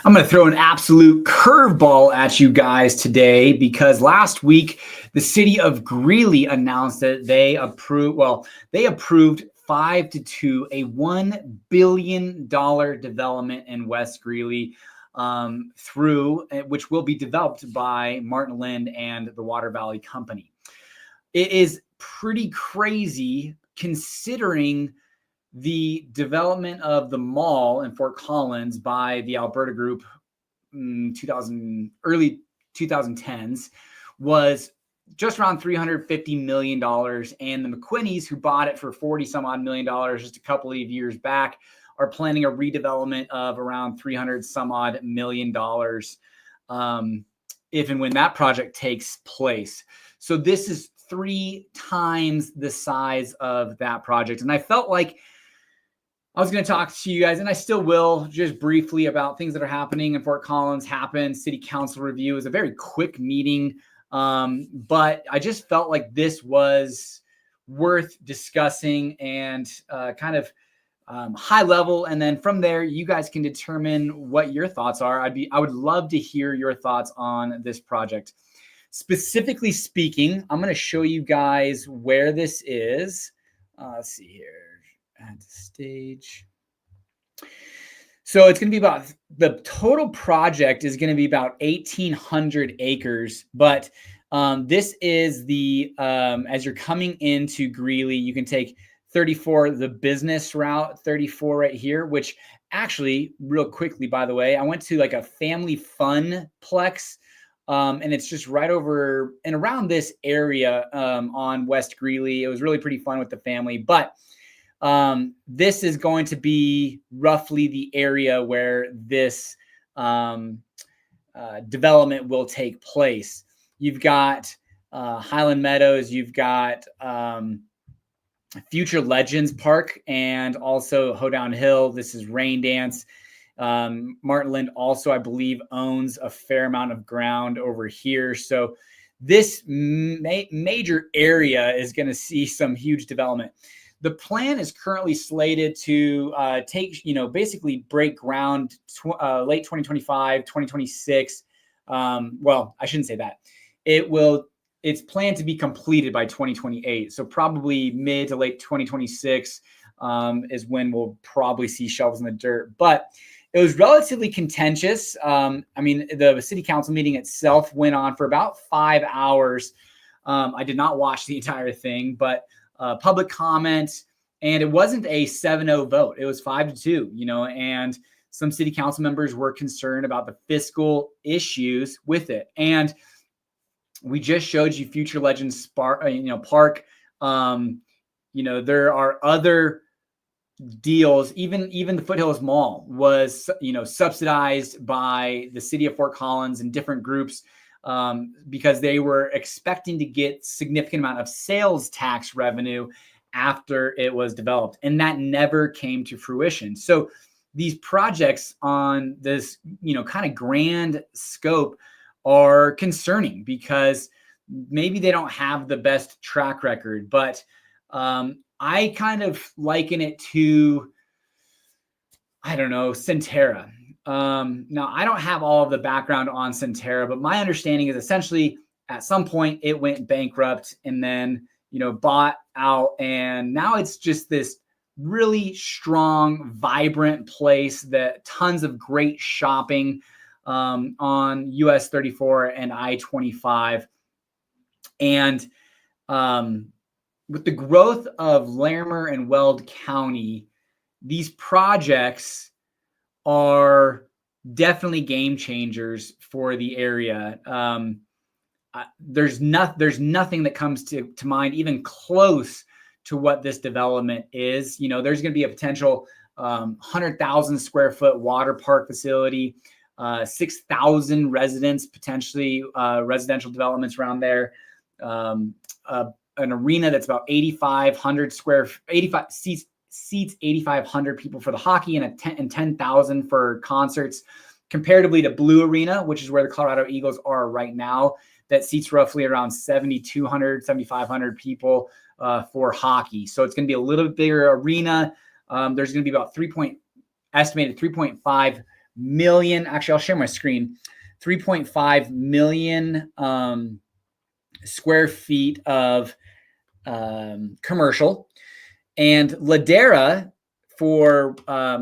I'm going to throw an absolute curveball at you guys today because last week the city of Greeley announced that they approved 5-2 a $1 billion development in West Gley which will be developed by Martin Lind and the Water Valley Company. It is pretty crazy considering the development of the mall in Fort Collins by the Alberta Group early 2010s was just around $350 million. And the McQuinneys, who bought it for 40 some odd million dollars just a couple of years back, are planning a redevelopment of around 300 some odd million dollars if and when that project takes place. So this is 3 times the size of that project. And I felt like I was going to talk to you guys, and I still will, just briefly about things that are happening in Fort Collins. City council review is a very quick meeting, but I just felt like this was worth discussing and kind of high level. And then from there, you guys can determine what your thoughts are. I would love to hear your thoughts on this project. Specifically speaking, I'm going to show you guys where this is. Let's see here. Add to stage. So it's going to be about, the total project is going to be about 1,800 acres, but this is the, as you're coming into Greeley, you can take 34, the business route, 34 right here, which actually, real quickly, by the way, I went to like a family fun plex, and it's just right over and around this area on West Greeley. It was really pretty fun with the family, but this is going to be roughly the area where this development will take place. You've got Highland Meadows, you've got Future Legends Park, and also Hoedown Hill. This is Rain Dance. Martin Lind also, I believe, owns a fair amount of ground over here. So this major area is going to see some huge development. The plan is currently slated to basically break ground late 2025, 2026. Well, I shouldn't say that. It's planned to be completed by 2028. So probably mid to late 2026 is when we'll probably see shovels in the dirt. But it was relatively contentious. I mean, the city council meeting itself went on for about 5 hours. I did not watch the entire thing, but public comment, and it wasn't a 7-0 vote. It was 5-2, and some city council members were concerned about the fiscal issues with it. And we just showed you Future Legends Park. There are other deals. Even the Foothills Mall was, subsidized by the city of Fort Collins and different groups because they were expecting to get significant amount of sales tax revenue after it was developed. And that never came to fruition. So these projects on this, kind of grand scope are concerning because maybe they don't have the best track record, but I kind of liken it to, I don't know, Centerra. Now, I don't have all of the background on Centerra, but my understanding is essentially at some point it went bankrupt and then, bought out. And now it's just this really strong, vibrant place that tons of great shopping on US 34 and I-25. And with the growth of Larimer and Weld County, these projects are definitely game changers for the area. There's nothing that comes to mind even close to what this development is. There's going to be a potential 100,000 square foot water park facility, 6,000 residents, potentially residential developments around there, an arena that's about 8,500 seats 8,500 people for the hockey and 10,000 for concerts, comparatively to Blue Arena, which is where the Colorado Eagles are right now, that seats roughly around 7,200, 7,500 people for hockey. So it's going to be a little bit bigger arena. There's going to be about estimated 3.5 million, actually, I'll share my screen, 3.5 million square feet of commercial. And Ladera, for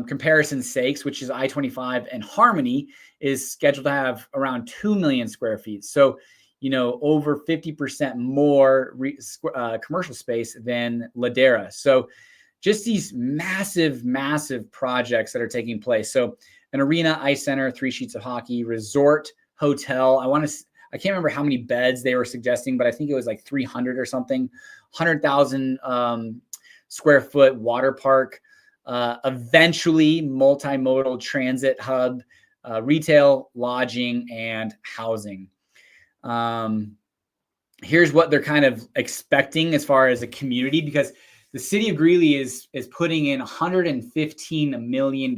comparison's sakes, which is I-25 and Harmony, is scheduled to have around 2 million square feet. So, over 50% more commercial space than Ladera. So just these massive, massive projects that are taking place. So an arena, ice center, 3 sheets of hockey, resort, hotel. I can't remember how many beds they were suggesting, but I think it was like 300 or something, 100,000 square foot water park, eventually multimodal transit hub, retail, lodging, and housing. Here's what they're kind of expecting as far as a community, because the city of Greeley is putting in $115 million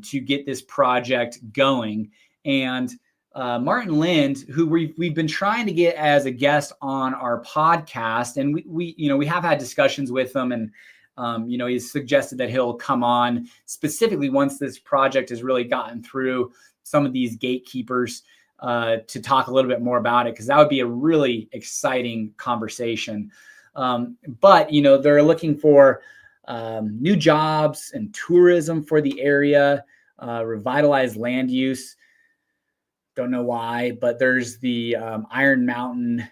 to get this project going. And Martin Lind, who we've been trying to get as a guest on our podcast, and we have had discussions with him, and he's suggested that he'll come on specifically once this project has really gotten through some of these gatekeepers to talk a little bit more about it, because that would be a really exciting conversation. But they're looking for new jobs and tourism for the area, revitalized land use. Don't know why, but there's the Iron Mountain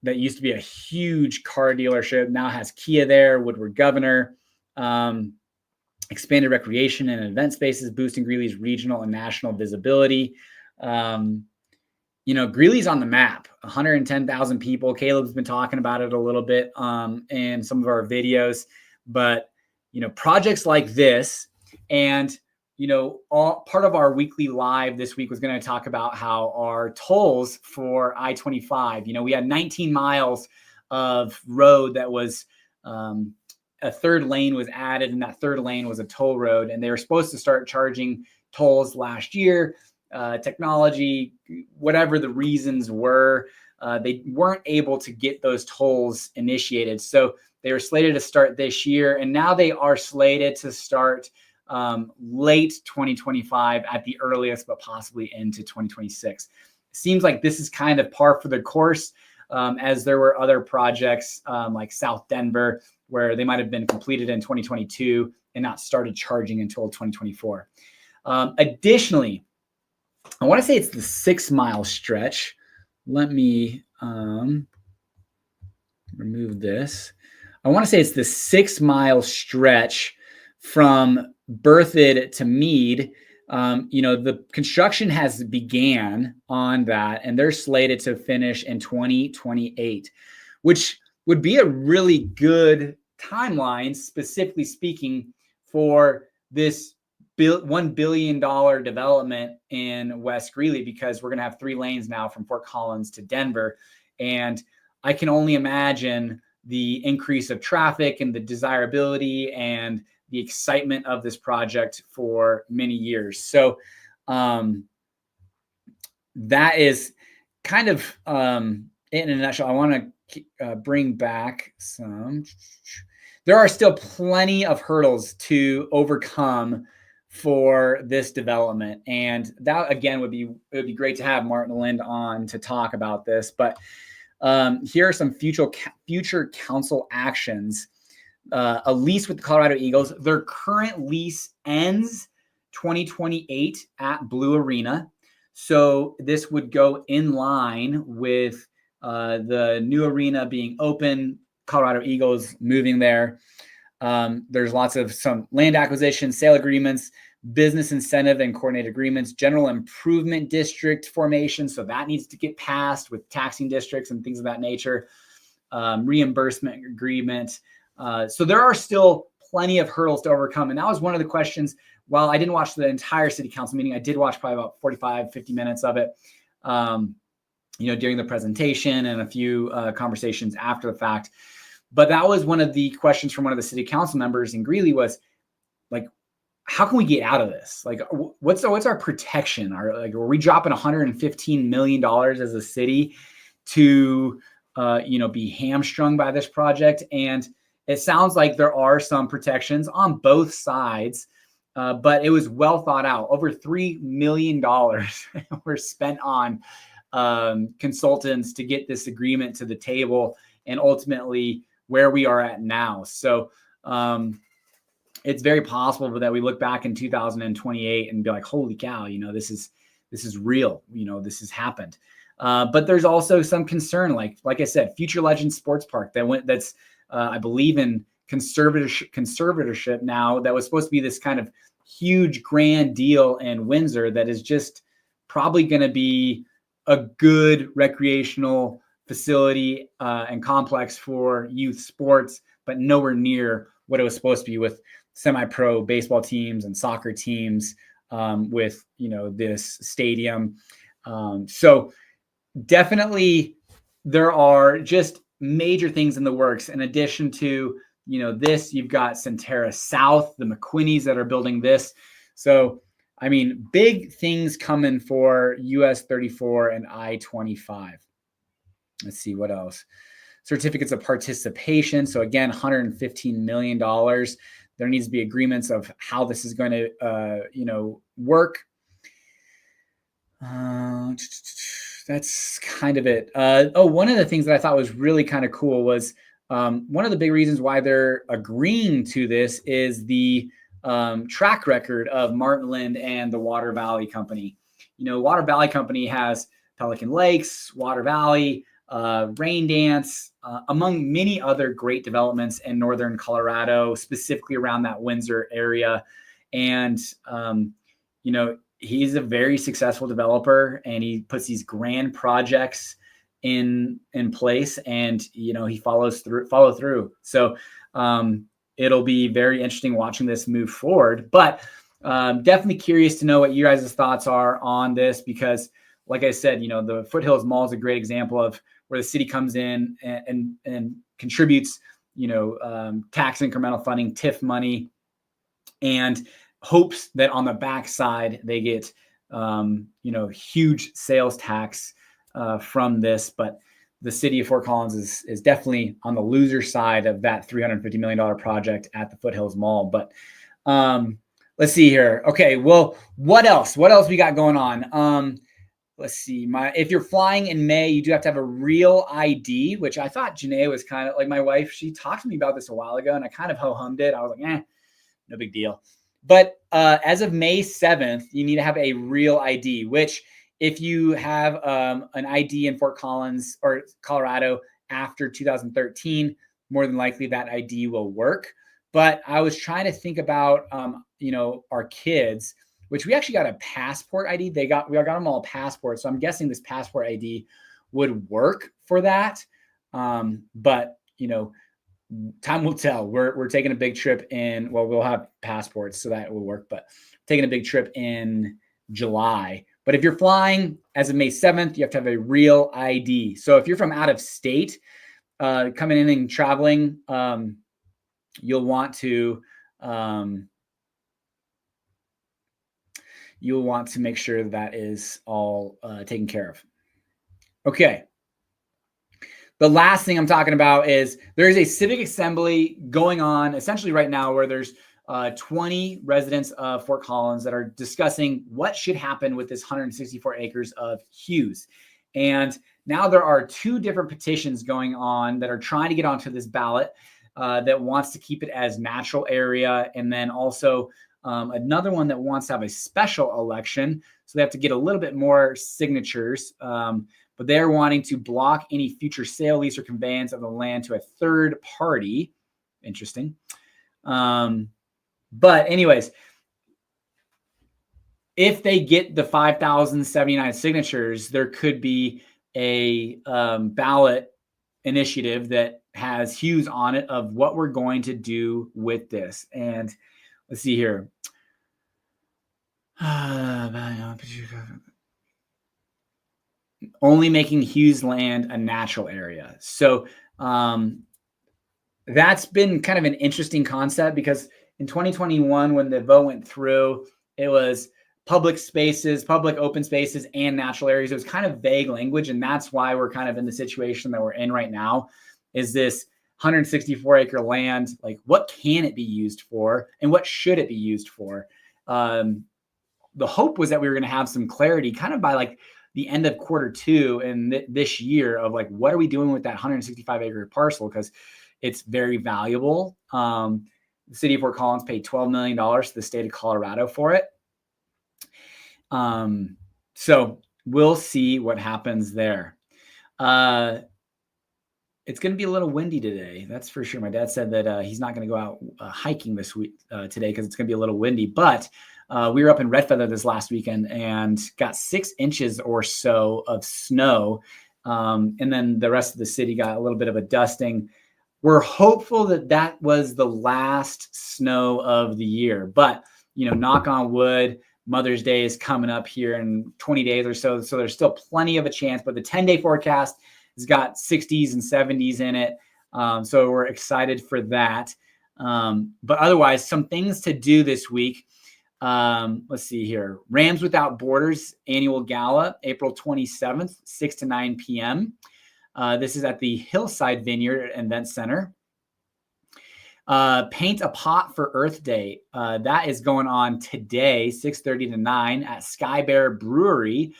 that used to be a huge car dealership, now has Kia there, Woodward Governor, expanded recreation and event spaces, boosting Greeley's regional and national visibility. Greeley's on the map, 110,000 people. Caleb's been talking about it a little bit in some of our videos, but, projects like this, and, all part of our weekly live this week was going to talk about how our tolls for I-25, we had 19 miles of road that was a third lane was added, and that third lane was a toll road, and they were supposed to start charging tolls last year. Technology, whatever the reasons were, they weren't able to get those tolls initiated. So they were slated to start this year, and now they are slated to start late 2025 at the earliest, but possibly into 2026. Seems like this is kind of par for the course, as there were other projects like South Denver, where they might have been completed in 2022 and not started charging until 2024. Additionally, I want to say it's the 6 mile stretch. Let me remove this. I want to say it's the 6 mile stretch from Berthoud to Meade. The construction has began on that, and they're slated to finish in 2028, which would be a really good timeline, specifically speaking, for this $1 billion development in West Gley, because we're going to have 3 lanes now from Fort Collins to Denver. And I can only imagine the increase of traffic and the desirability and the excitement of this project for many years. So that is kind of in a nutshell. I want to bring back some. There are still plenty of hurdles to overcome for this development, and that again would be great to have Martin Lind on to talk about this. But here are some future council actions. A lease with the Colorado Eagles. Their current lease ends 2028 at Blue Arena, so this would go in line with the new arena being open, Colorado Eagles moving there. There's lots of some land acquisition, sale agreements, business incentive and coordinated agreements, general improvement district formation. So that needs to get passed with taxing districts and things of that nature. Reimbursement agreement. So there are still plenty of hurdles to overcome. And that was one of the questions. While I didn't watch the entire city council meeting, I did watch probably about 45, 50 minutes of it, during the presentation and a few conversations after the fact. But that was one of the questions from one of the city council members in Greeley was like, how can we get out of this? Like, what's our protection? Are we dropping $115 million as a city to, be hamstrung by this project? And it sounds like there are some protections on both sides. but it was well thought out. Over $3 million were spent on consultants to get this agreement to the table, and ultimately where we are at now. So it's very possible that we look back in 2028 and be like, holy cow, this is real, this has happened. But there's also some concern, like I said, Future Legends Sports Park that's I believe in conservatorship now, that was supposed to be this kind of huge grand deal in Windsor that is just probably going to be a good recreational facility and complex for youth sports, but nowhere near what it was supposed to be with semi-pro baseball teams and soccer teams, with this stadium. So definitely there are just major things in the works. In addition to this, you've got Centerra South, the McQuinneys that are building this. So I mean, big things coming for US 34 and I-25. Let's see what else. Certificates of participation. So again, $115 million. There needs to be agreements of how this is going to, work. That's kind of it. One of the things that I thought was really kind of cool was one of the big reasons why they're agreeing to this is the track record of Martin Lind and the Water Valley Company. Water Valley Company has Pelican Lakes, Water Valley, Rain Dance, among many other great developments in northern Colorado, specifically around that Windsor area. And, he's a very successful developer, and he puts these grand projects in place, and, he follow through. So, it'll be very interesting watching this move forward, but definitely curious to know what you guys' thoughts are on this, because like I said, the Foothills Mall is a great example of where the city comes in and contributes, tax incremental funding, TIF money, and hopes that on the backside they get, huge sales tax from this. But the city of Fort Collins is definitely on the loser side of that $350 million project at the Foothills Mall. But let's see here. Okay, well, what else? What else we got going on? Let's see. If you're flying in May, you do have to have a real ID, which I thought Janae was kind of like, my wife. She talked to me about this a while ago, and I kind of ho-hummed it. I was like, no big deal. But as of May 7th, you need to have a real ID, which if you have an ID in Fort Collins or Colorado after 2013, more than likely that ID will work. But I was trying to think about, our kids, which we actually got a passport ID. We got them all a passport. So I'm guessing this passport ID would work for that. But, time will tell. We're taking a big trip we'll have passports, so that will work, but taking a big trip in July. But if you're flying as of May 7th, you have to have a real ID. So if you're from out of state, coming in and traveling, you'll want to make sure that is all taken care of. Okay. The last thing I'm talking about is there is a civic assembly going on essentially right now where there's 20 residents of Fort Collins that are discussing what should happen with this 164 acres of Hughes. And now there are two different petitions going on that are trying to get onto this ballot that wants to keep it as natural area. And then also another one that wants to have a special election. So they have to get a little bit more signatures. But they're wanting to block any future sale, lease, or conveyance of the land to a third party. Interesting. But anyways, if they get the 5,079 signatures, there could be a ballot initiative that has Hughes on it of what we're going to do with this. And let's see here. Only making Hughes land a natural area. So that's been kind of an interesting concept, because in 2021, when the vote went through, it was public spaces, public open spaces, and natural areas. It was kind of vague language, and that's why we're kind of in the situation that we're in right now, is this 164 acre land, like what can it be used for and what should it be used for? the hope was that we were going to have some clarity kind of by like the end of Q2 and this year of like, what are we doing with that 165 acre parcel? Because it's very valuable. The city of Fort Collins paid $12 million to the state of Colorado for it. So we'll see what happens there. It's going to be a little windy today. That's for sure. My dad said that he's not going to go out hiking this week today because it's going to be a little windy. But we were up in Red Feather this last weekend and got 6 inches or so of snow. And then the rest of the city got a little bit of a dusting. We're hopeful that that was the last snow of the year. But, knock on wood, Mother's Day is coming up here in 20 days or so. So there's still plenty of a chance. But the 10-day forecast has got 60s and 70s in it. So we're excited for that. But otherwise, some things to do this week. Let's see here. Rams Without Borders annual gala, April 27th, 6 to 9 p.m. This is at the Hillside Vineyard Event Center. Paint a Pot for Earth Day. That is going on today, 6:30 to 9 at Sky Bear Brewery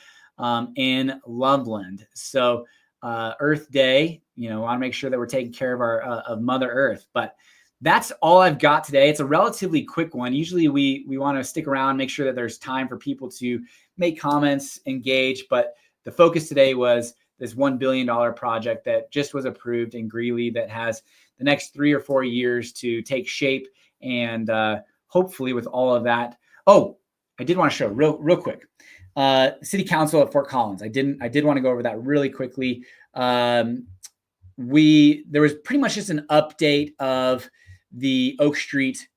in Loveland. So Earth Day, I want to make sure that we're taking care of our of Mother Earth. But that's all I've got today. It's a relatively quick one. Usually we want to stick around, make sure that there's time for people to make comments, engage. But the focus today was this $1 billion project that just was approved in Greeley that has the next 3 or 4 years to take shape. And hopefully with all of that. Oh, I did want to show real quick. City Council at Fort Collins. I did want to go over that really quickly. There was pretty much just an update of the Oak Street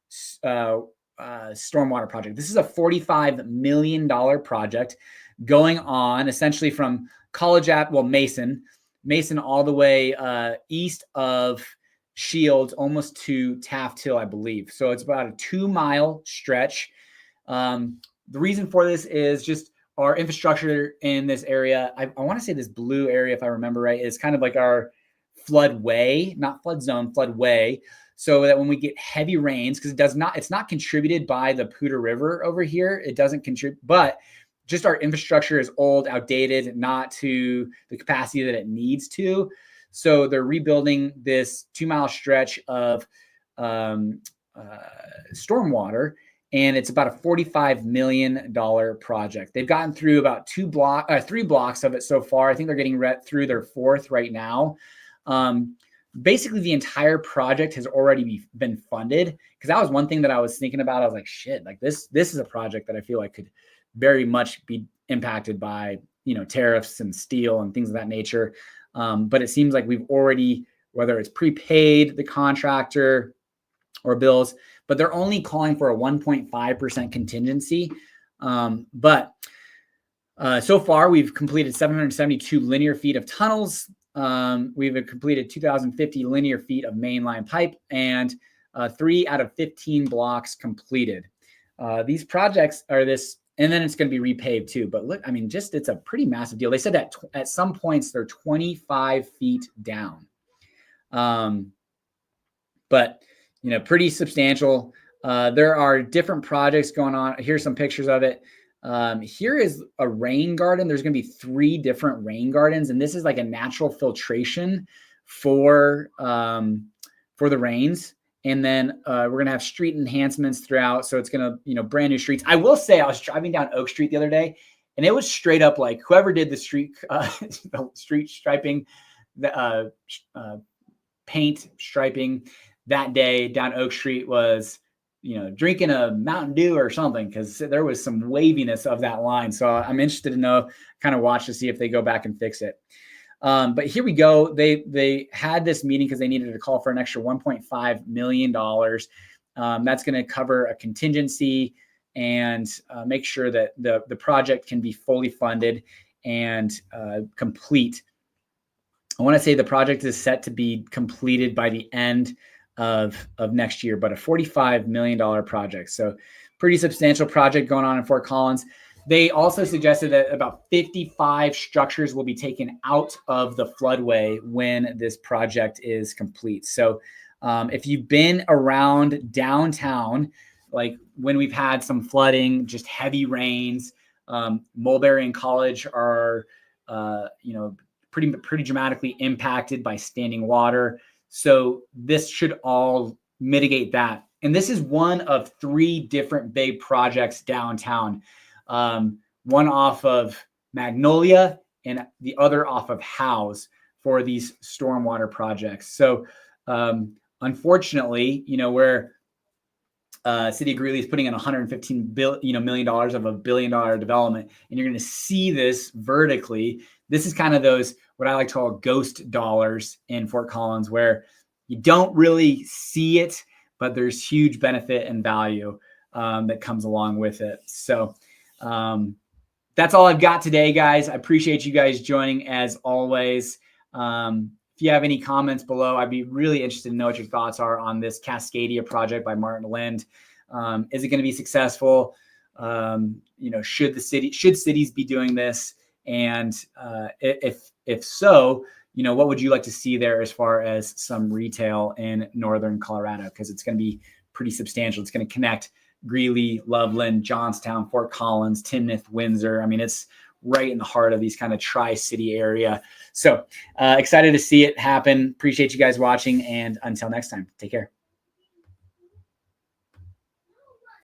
stormwater project. This is a $45 million project going on essentially from Mason all the way east of Shields, almost to Taft Hill, I believe. So it's about a 2-mile stretch. The reason for this is just our infrastructure in this area. I want to say this blue area, if I remember right, is kind of like our floodway, not flood zone, floodway. So that when we get heavy rains, because it's not contributed by the Poudre River over here. It doesn't contribute, but just our infrastructure is old, outdated, not to the capacity that it needs to. So they're rebuilding this 2-mile stretch of stormwater, and it's about a $45 million project. They've gotten through about 3 blocks of it so far. I think they're getting through their 4th right now. Basically, the entire project has already been funded, because that was one thing that I was thinking about. I was like, shit, like this is a project that I feel like could very much be impacted by, tariffs and steel and things of that nature. But it seems like we've already, whether it's prepaid the contractor or bills, but they're only calling for a 1.5% contingency. But so far we've completed 772 linear feet of tunnels. We've completed 2,050 linear feet of mainline pipe, and 3 out of 15 blocks completed. These projects are this, and then it's going to be repaved too. But look, it's a pretty massive deal. They said that at some points they're 25 feet down. But pretty substantial. There are different projects going on. Here's some pictures of it. Here is a rain garden. There's going to be 3 different rain gardens, and this is like a natural filtration for the rains. And then we're going to have street enhancements throughout. So it's going to, brand new streets. I will say I was driving down Oak Street the other day, and it was straight up like whoever did the street striping, the paint striping that day down Oak Street was, drinking a Mountain Dew or something, because there was some waviness of that line. So I'm interested to watch to see if they go back and fix it. But here we go. They had this meeting because they needed to call for an extra $1.5 million. That's going to cover a contingency and make sure that the project can be fully funded and complete. I want to say the project is set to be completed by the end of next year, but a $45 million project. So pretty substantial project going on in Fort Collins. They also suggested that about 55 structures will be taken out of the floodway when this project is complete. So if you've been around downtown, like when we've had some flooding, just heavy rains. Mulberry and College are, pretty dramatically impacted by standing water. So this should all mitigate that. And this is one of 3 different big projects downtown. One off of Magnolia and the other off of Hughes for these stormwater projects. So unfortunately, where City of Greeley is putting in $115 million of a $1 billion development, and you're going to see this vertically. This is kind of those what I like to call ghost dollars in Fort Collins, where you don't really see it, but there's huge benefit and value that comes along with it. So that's all I've got today, guys. I appreciate you guys joining as always. If you have any comments below, I'd be really interested to know what your thoughts are on this Cascadia project by Martin Lind. Is it going to be successful? Should cities be doing this? And if so, what would you like to see there as far as some retail in northern Colorado? Because it's going to be pretty substantial. It's going to connect Greeley, Loveland, Johnstown, Fort Collins, Timnath, Windsor. I mean, it's right in the heart of these kind of tri-city area. So excited to see it happen. Appreciate you guys watching. And until next time, take care.